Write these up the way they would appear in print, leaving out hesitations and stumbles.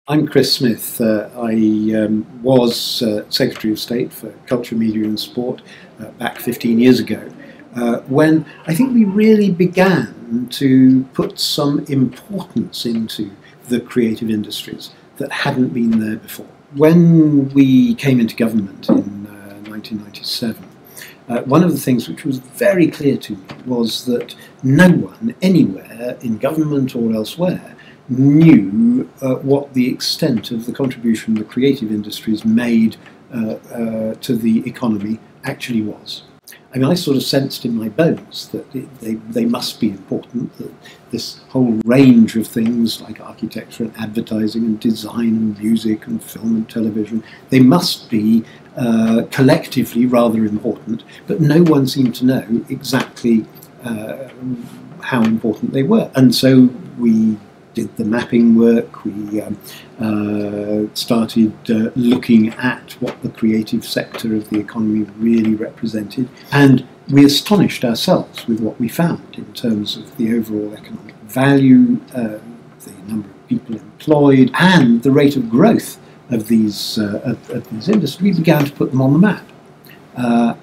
I'm Chris Smith. I was Secretary of State for Culture, Media and Sport back 15 years ago, when I think we really began to put some importance into the creative industries that hadn't been there before. When we came into government in 1997, one of the things which was very clear to me was that no one anywhere in government or elsewhere knew what the extent of the contribution the creative industries made to the economy actually was. I mean, I sort of sensed in my bones that they must be important, that this whole range of things like architecture and advertising and design and music and film and television, they must be collectively rather important, but no one seemed to know exactly how important they were. And so we did the mapping work, we started looking at what the creative sector of the economy really represented, and we astonished ourselves with what we found in terms of the overall economic value, the number of people employed, and the rate of growth of these industries. We began to put them on the map.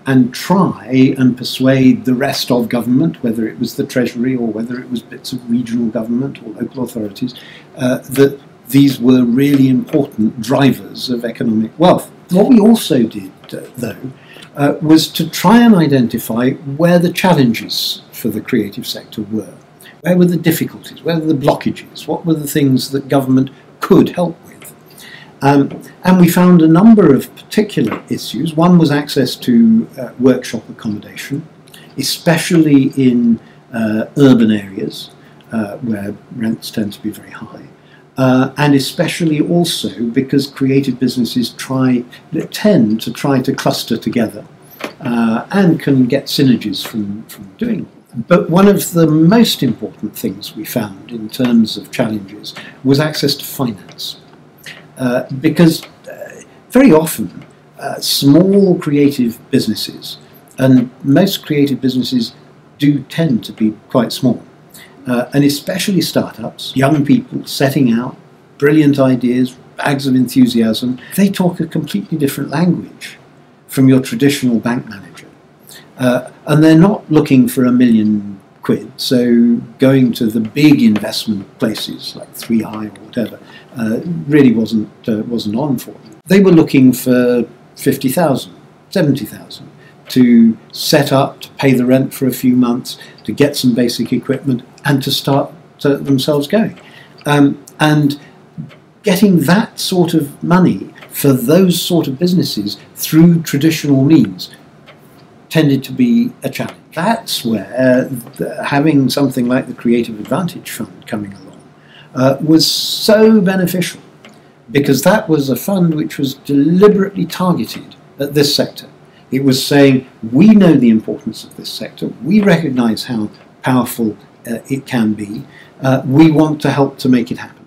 And try and persuade the rest of government, whether it was the Treasury or whether it was bits of regional government or local authorities, that these were really important drivers of economic wealth. What we also did, though, was to try and identify where the challenges for the creative sector were. Where were the difficulties? Where were the blockages? What were the things that government could help with? And we found a number of particular issues. One was access to workshop accommodation, especially in urban areas where rents tend to be very high, and especially also because creative businesses tend to try to cluster together and can get synergies from doing it. But one of the most important things we found in terms of challenges was access to finance. Because very often small creative businesses, and most creative businesses do tend to be quite small, and especially startups, young people setting out, brilliant ideas, bags of enthusiasm, they talk a completely different language from your traditional bank manager. And they're not looking for £1 million. So going to the big investment places like 3i or whatever really wasn't on for them. They were looking for 50,000, 70,000 to set up, to pay the rent for a few months, to get some basic equipment, and to start themselves going. And getting that sort of money for those sort of businesses through traditional means tended to be a challenge. That's where having something like the Creative Advantage Fund coming along was so beneficial, because that was a fund which was deliberately targeted at this sector. It was saying, we know the importance of this sector, we recognise how powerful it can be, we want to help to make it happen.